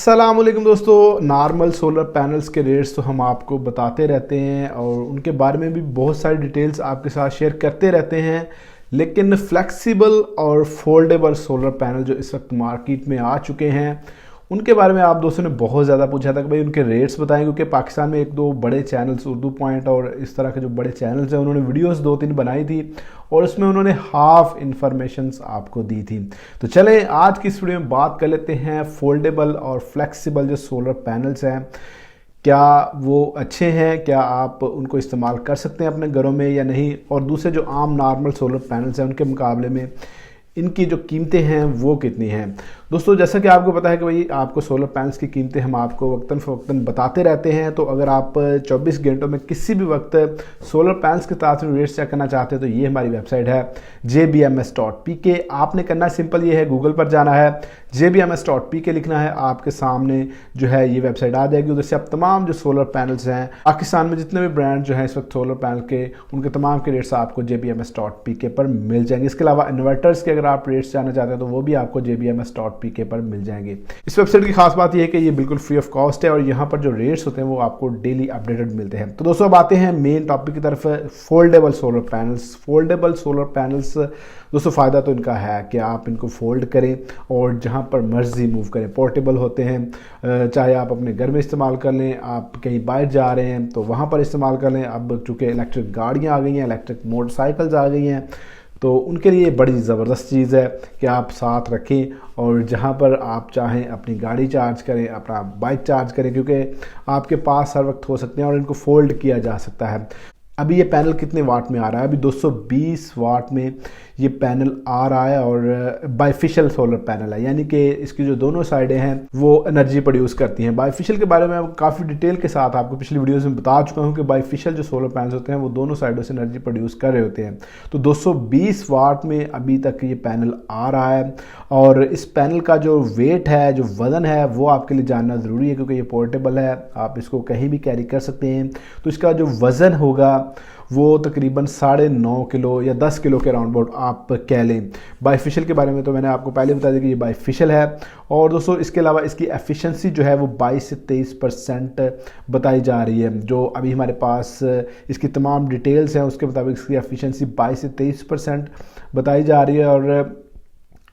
अस्सलाम वालेकुम दोस्तों। नॉर्मल सोलर पैनल्स के रेट्स तो हम आपको बताते रहते हैं और उनके बारे में भी बहुत सारी डिटेल्स आपके साथ शेयर करते रहते हैं, लेकिन फ्लेक्सिबल और फोल्डेबल सोलर पैनल जो इस वक्त मार्केट में आ चुके हैं उनके बारे में आप दोस्तों ने बहुत ज़्यादा पूछा था कि भाई उनके रेट्स बताएं, क्योंकि पाकिस्तान में एक दो बड़े चैनल्स उर्दू पॉइंट और इस तरह के जो बड़े चैनल्स हैं उन्होंने वीडियोस 2-3 बनाई थी और उसमें उन्होंने हाफ इंफॉर्मेशंस आपको दी थी। तो चलें आज की इस वीडियो में बात कर लेते हैं फोल्डेबल और फ्लेक्सिबल जो सोलर पैनल्स हैं, क्या वो अच्छे हैं, क्या आप उनको इस्तेमाल कर सकते हैं अपने घरों में या नहीं, और दूसरे जो आम नॉर्मल सोलर पैनल्स हैं उनके मुकाबले में इनकी जो कीमतें हैं वो कितनी हैं। दोस्तों जैसा कि आपको पता है कि भाई आपको सोलर पैनल्स की कीमतें हम आपको वक्तन फ़वक्तन बताते रहते हैं, तो अगर आप 24 घंटों में किसी भी वक्त सोलर पैनल्स के साथ रेट्स चेक करना चाहते हैं तो ये हमारी वेबसाइट है jbms.pk। आपने करना सिंपल ये है, गूगल पर जाना है, jbms.pk लिखना है, आपके सामने जो है ये वेबसाइट आ जाएगी। उधर से आप तमाम जो सोलर पैनल्स हैं पाकिस्तान में जितने भी ब्रांड जो हैं इस वक्त सोलर पैनल के, उनके तमाम के रेट्स आपको jbms.pk पर मिल जाएंगे। इसके अलावा इन्वर्टर्स के अगर आप रेट्स जानना चाहते हैं तो वो भी आपको jbms.pk पर मिल जाएंगे। इस वेबसाइट की खास बात यह है कि ये बिल्कुल फ्री ऑफ कॉस्ट है और यहाँ पर जो रेट्स होते हैं वो आपको डेली अपडेटेड मिलते हैं। तो दोस्तों अब आते हैं मेन टॉपिक की तरफ, foldable solar panels. Foldable solar panels दोस्तों फ़ायदा तो इनका है कि आप इनको फोल्ड करें और जहाँ पर मर्जी मूव करें। पोर्टेबल होते हैं, चाहे आप अपने घर में इस्तेमाल कर लें, आप कहीं बाहर जा रहे हैं तो वहाँ पर इस्तेमाल कर लें। अब चूँकि इलेक्ट्रिक गाड़ियाँ आ गई हैं, इलेक्ट्रिक मोटरसाइकिल्स आ गई हैं, तो उनके लिए बड़ी ज़बरदस्त चीज़ है कि आप साथ रखें और जहाँ पर आप चाहें अपनी गाड़ी चार्ज करें, अपना बाइक चार्ज करें, क्योंकि आपके पास हर वक्त हो सकते हैं और इनको फोल्ड किया जा सकता है। अभी ये पैनल कितने वाट में आ रहा है? अभी 220 वाट में ये पैनल आ रहा है और बाइफिशियल सोलर पैनल है, यानी कि इसकी जो दोनों साइडें हैं वो एनर्जी प्रोड्यूस करती हैं। बाइफिशियल के बारे में मैं काफ़ी डिटेल के साथ आपको पिछली वीडियोस में बता चुका हूँ कि बाइफिशियल जो सोलर पैनल्स होते हैं वो दोनों साइडों से एनर्जी प्रोड्यूस कर रहे होते हैं। तो 220 वाट में अभी तक ये पैनल आ रहा है और इस पैनल का जो वेट है, जो वज़न है, वो आपके लिए जानना ज़रूरी है क्योंकि ये पोर्टेबल है, आप इसको कहीं भी कैरी कर सकते हैं। तो इसका जो वज़न होगा वो तकरीबन 9.5 किलो या 10 किलो के राउंड अबाउट आप कह लें। बाइफिशियल के बारे में तो मैंने आपको पहले बता दिया कि ये बाइफिशियल है। और दोस्तों इसके अलावा इसकी एफिशिएंसी जो है वो 22 से 23% बताई जा रही है। जो अभी हमारे पास इसकी तमाम डिटेल्स हैं उसके मुताबिक इसकी एफिशिएंसी 22 से 23% बताई जा रही है। और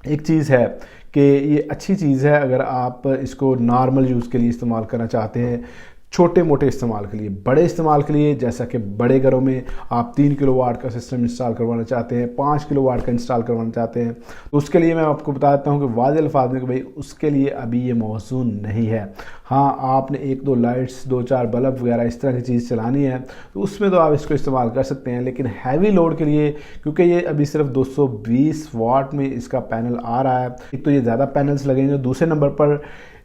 एक चीज़ है कि ये अच्छी चीज़ है अगर आप इसको नॉर्मल यूज़ के लिए इस्तेमाल करना चाहते हैं, छोटे मोटे इस्तेमाल के लिए। बड़े इस्तेमाल के लिए जैसा कि बड़े घरों में आप 3 किलोवाट का सिस्टम इंस्टॉल करवाना चाहते हैं, 5 किलोवाट का इंस्टॉल करवाना चाहते हैं, तो उसके लिए मैं आपको बता देता हूं कि वाज़ेह अल्फाज में कि भाई उसके लिए अभी ये मौजूद नहीं है। हाँ, आपने 1-2 लाइट्स, 2-4 बल्ब वगैरह इस तरह की चीज़ चलानी है तो उसमें तो आप इसको इस्तेमाल कर सकते हैं, लेकिन हैवी लोड के लिए, क्योंकि ये अभी सिर्फ 220 वाट में इसका पैनल आ रहा है, एक तो ये ज़्यादा पैनल्स लगेंगे, दूसरे नंबर पर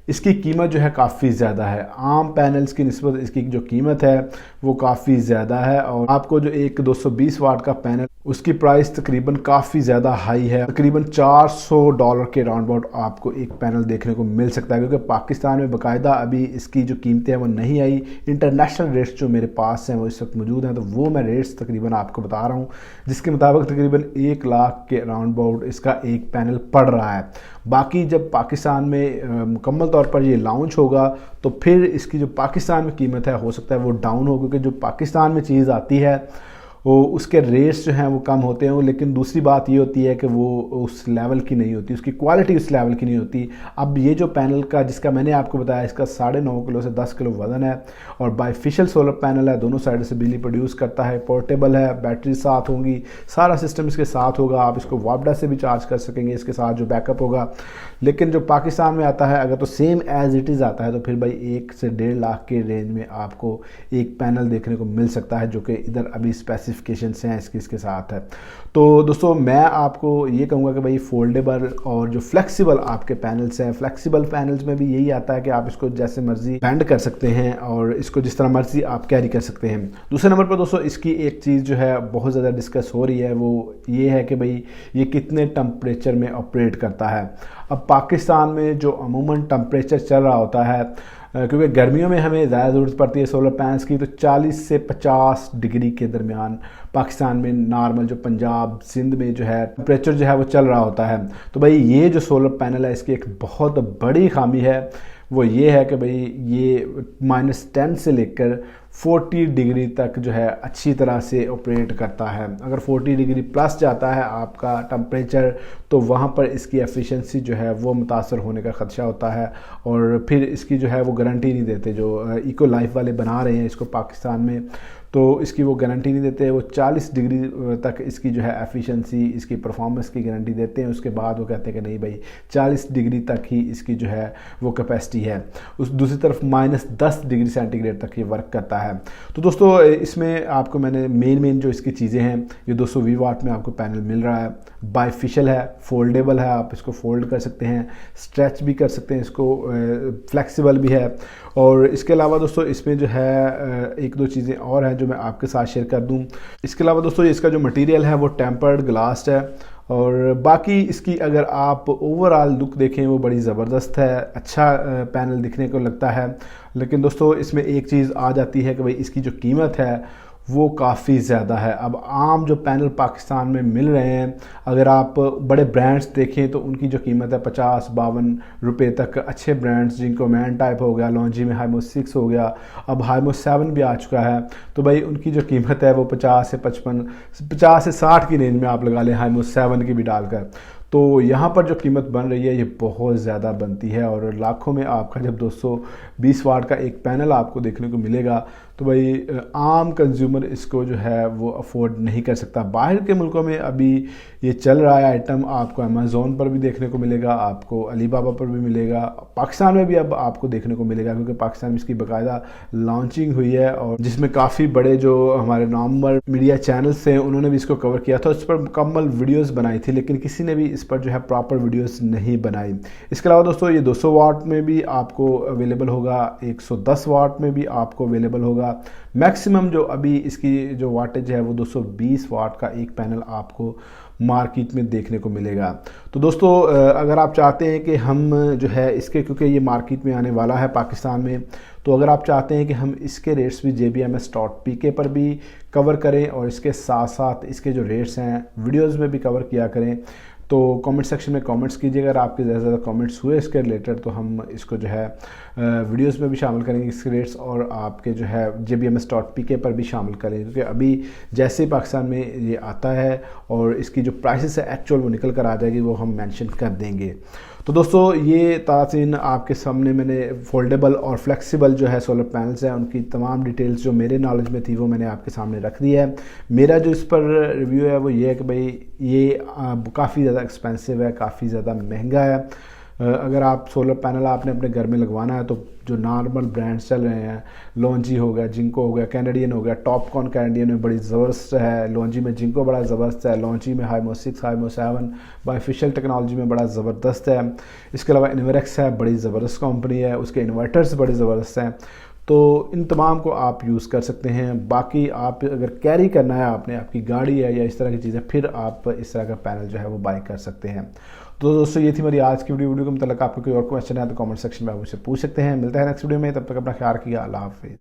इसकी कीमत जो है काफ़ी ज़्यादा है। आम पैनल्स की निस्बत इसकी जो कीमत है वो काफ़ी ज़्यादा है और आपको जो एक 220 वाट का पैनल उसकी प्राइस तकरीबन काफ़ी ज़्यादा हाई है, तकरीबन $400 के राउंड अबाउट आपको एक पैनल देखने को मिल सकता है, क्योंकि पाकिस्तान में बाकायदा अभी इसकी जो कीमतें हैं वो नहीं आई। इंटरनेशनल रेट्स जो मेरे पास हैं वो इस वक्त मौजूद हैं, तो वो मैं रेट्स तकरीबन आपको बता रहा हूँ, जिसके मुताबिक तकरीबन 1 लाख के राउंड अबाउट इसका एक पैनल पड़ रहा है। बाकी जब पाकिस्तान में मुकम्मल तौर पर ये लॉन्च होगा तो फिर इसकी जो पाकिस्तान में कीमत है हो सकता है वो डाउन हो, क्योंकि जो पाकिस्तान में चीज़ आती है वो उसके रेट्स जो हैं वो कम होते हैं। लेकिन दूसरी बात ये होती है कि वो उस लेवल की नहीं होती, उसकी क्वालिटी उस लेवल की नहीं होती। अब ये जो पैनल का जिसका मैंने आपको बताया इसका 9.5 किलो से 10 किलो वज़न है और बाइफिशियल सोलर पैनल है, दोनों साइड से बिजली प्रोड्यूस करता है, पोर्टेबल है, बैटरी साथ होंगी, सारा सिस्टम इसके साथ होगा, आप इसको वापडा से भी चार्ज कर सकेंगे इसके साथ जो बैकअप होगा। लेकिन जो पाकिस्तान में आता है अगर तो सेम एज़ इट इज़ आता है तो फिर भाई 1 से 1.5 लाख के रेंज में आपको एक पैनल देखने को मिल सकता है, जो कि इधर अभी स्पेसिफिकेशंस हैं इसके साथ है। तो दोस्तों मैं आपको ये कहूँगा कि भाई फोल्डेबल और जो फ्लेक्सिबल आपके पैनल्स हैं, फ्लेक्सिबल पैनल्स में भी यही आता है कि आप इसको जैसे मर्जी बेंड कर सकते हैं और इसको जिस तरह मर्जी आप कैरी कर सकते हैं। दूसरे नंबर पर दोस्तों इसकी एक चीज़ जो है बहुत ज़्यादा डिस्कस हो रही है वो ये है कि भाई ये कितने टेम्परेचर में ऑपरेट करता है। अब पाकिस्तान में जो अमूमन टेम्परेचर चल रहा होता है, क्योंकि गर्मियों में हमें ज़्यादा ज़रूरत पड़ती है सोलर पैनल्स की, तो 40 से 50 डिग्री के दरमियान पाकिस्तान में नॉर्मल जो पंजाब सिंध में जो है टेम्परेचर जो है वो चल रहा होता है। तो भाई ये जो सोलर पैनल है इसकी एक बहुत बड़ी खामी है, وہ یہ ہے کہ بھئی یہ -10 سے لے کر 40 ڈگری تک جو ہے اچھی طرح سے آپریٹ کرتا ہے۔ اگر 40 ڈگری پلس جاتا ہے آپ کا ٹمپریچر تو وہاں پر اس کی ایفیشنسی جو ہے وہ متاثر ہونے کا خدشہ ہوتا ہے، اور پھر اس کی جو ہے وہ گارنٹی نہیں دیتے جو ایکو لائف والے بنا رہے ہیں اس کو پاکستان میں، تو اس کی وہ گارنٹی نہیں دیتے۔ وہ 40 ڈگری تک اس کی جو ہے ایفیشنسی، اس کی پرفارمنس کی گارنٹی دیتے ہیں، اس کے بعد وہ کہتے ہیں کہ نہیں بھائی 40 ڈگری تک ہی اس کی جو ہے وہ کیپیسٹی ہے۔ اس دوسری طرف -10 ڈگری سینٹی گریڈ تک یہ ورک کرتا ہے۔ تو دوستو اس میں آپ کو میں نے مین جو اس کی چیزیں ہیں، یہ 220 واٹ میں آپ کو پینل مل رہا ہے، بائی فیشل ہے، فولڈیبل ہے، آپ اس کو فولڈ کر سکتے ہیں، اسٹریچ بھی کر سکتے ہیں، اس کو فلیکسیبل بھی ہے۔ اور اس کے علاوہ دوستو اس میں جو ہے ایک دو چیزیں اور ہیں جو میں آپ کے ساتھ شیئر کر دوں۔ اس کے علاوہ دوستو اس کا جو مٹیریل ہے وہ ٹیمپرڈ گلاس ہے، اور باقی اس کی اگر آپ اوورآل لک دیکھیں وہ بڑی زبردست ہے، اچھا پینل دکھنے کو لگتا ہے۔ لیکن دوستو اس میں ایک چیز آ جاتی ہے کہ بھئی اس کی جو قیمت ہے وہ کافی زیادہ ہے۔ اب عام جو پینل پاکستان میں مل رہے ہیں، اگر آپ بڑے برانڈز دیکھیں تو ان کی جو قیمت ہے 50-52 روپے تک، اچھے برانڈز جن کو مین ٹائپ ہو گیا، لونجی میں ہائیمو 6 ہو گیا، اب ہائیمو 7 بھی آ چکا ہے، تو بھائی ان کی جو قیمت ہے وہ 50 سے 60 کی رینج میں آپ لگا لیں ہائیمو 7 کی بھی ڈال کر۔ تو یہاں پر جو قیمت بن رہی ہے یہ بہت زیادہ بنتی ہے، اور لاکھوں میں آپ کا جب 220 واٹ کا ایک پینل آپ کو دیکھنے کو ملے گا تو بھائی عام کنزیومر اس کو جو ہے وہ افورڈ نہیں کر سکتا۔ باہر کے ملکوں میں ابھی یہ چل رہا ہے آئٹم، آپ کو امیزون پر بھی دیکھنے کو ملے گا، آپ کو علی بابا پر بھی ملے گا، پاکستان میں بھی اب آپ کو دیکھنے کو ملے گا، کیونکہ پاکستان میں اس کی باقاعدہ لانچنگ ہوئی ہے، اور جس میں کافی بڑے جو ہمارے نامور میڈیا چینلز ہیں انہوں نے بھی اس کو کور کیا تھا، اس پر مکمل ویڈیوز بنائی تھی، لیکن کسی نے بھی اس پر جو ہے پراپر ویڈیوز نہیں بنائی۔ اس کے علاوہ دوستو یہ 200 واٹ میں بھی آپ کو اویلیبل ہوگا، 110 واٹ میں بھی آپ کو اویلیبل ہوگا۔ میکسیمم جو ابھی اس کی جو واٹیج ہے وہ 220 واٹ کا ایک پینل آپ کو مارکیٹ میں دیکھنے کو ملے گا۔ تو دوستو اگر آپ چاہتے ہیں کہ ہم جو ہے اس کے، کیونکہ یہ مارکیٹ میں آنے والا ہے پاکستان میں، تو اگر آپ چاہتے ہیں کہ ہم اس کے ریٹس بھی JBMS.PK پر بھی کور کریں، اور اس کے ساتھ ساتھ اس کے جو ریٹس ہیں ویڈیوز میں بھی کور کیا کریں، تو کامنٹ سیکشن میں کامنٹس کیجیے۔ اگر آپ کے زیادہ کامنٹس ہوئے اس کے ریلیٹڈ تو ہم اس کو جو ہے ویڈیوز میں بھی شامل کریں گے اس کے ریٹس، اور آپ کے جو ہے JBMS.PK پر بھی شامل کریں، کیونکہ ابھی جیسے پاکستان میں یہ آتا ہے اور اس کی جو پرائسز ہے ایکچوئل وہ نکل کر آ جائے گی، وہ ہم مینشن کر دیں گے۔ تو دوستو یہ تازین آپ کے سامنے میں نے فولڈیبل اور فلیکسیبل جو ہے سولر پینلز ہیں ان کی تمام ڈیٹیلز جو میرے نالج میں تھی وہ میں نے آپ کے سامنے رکھ دی ہے۔ میرا جو اس پر ریویو ہے وہ یہ ہے کہ بھئی یہ کافی زیادہ ایکسپینسو ہے، کافی زیادہ مہنگا ہے۔ اگر آپ سولر پینل آپ نے اپنے گھر میں لگوانا ہے تو جو نارمل برانڈز چل رہے ہیں، لونجی ہو گیا، جنکو ہو گیا، کینیڈین ہو گیا، ٹاپ کون کینیڈین میں بڑی زبردست ہے، لونجی میں جنکو بڑا زبردست ہے، لونجی میں ہائیمو 6 ہائیمو 7 بائی فیشل ٹیکنالوجی میں بڑا زبردست ہے۔ اس کے علاوہ انوریکس ہے، بڑی زبردست کمپنی ہے، اس کے انورٹرز بڑے زبردست ہیں، تو ان تمام کو آپ یوز کر سکتے ہیں۔ باقی آپ اگر کیری کرنا ہے آپ نے، آپ کی گاڑی ہے یا اس طرح کی چیزیں، پھر آپ اس طرح کا پینل جو ہے وہ بائی کر سکتے ہیں۔ تو دوستو یہ تھی میری آج کی ویڈیو کے متعلق۔ آپ کو کوئی اور کویسچن ہے تو کامنٹ سیکشن میں آپ مجھ سے پوچھ سکتے ہیں۔ ملتا ہے نیکسٹ ویڈیو میں، تب تک اپنا خیال رکھیے، اللہ حافظ۔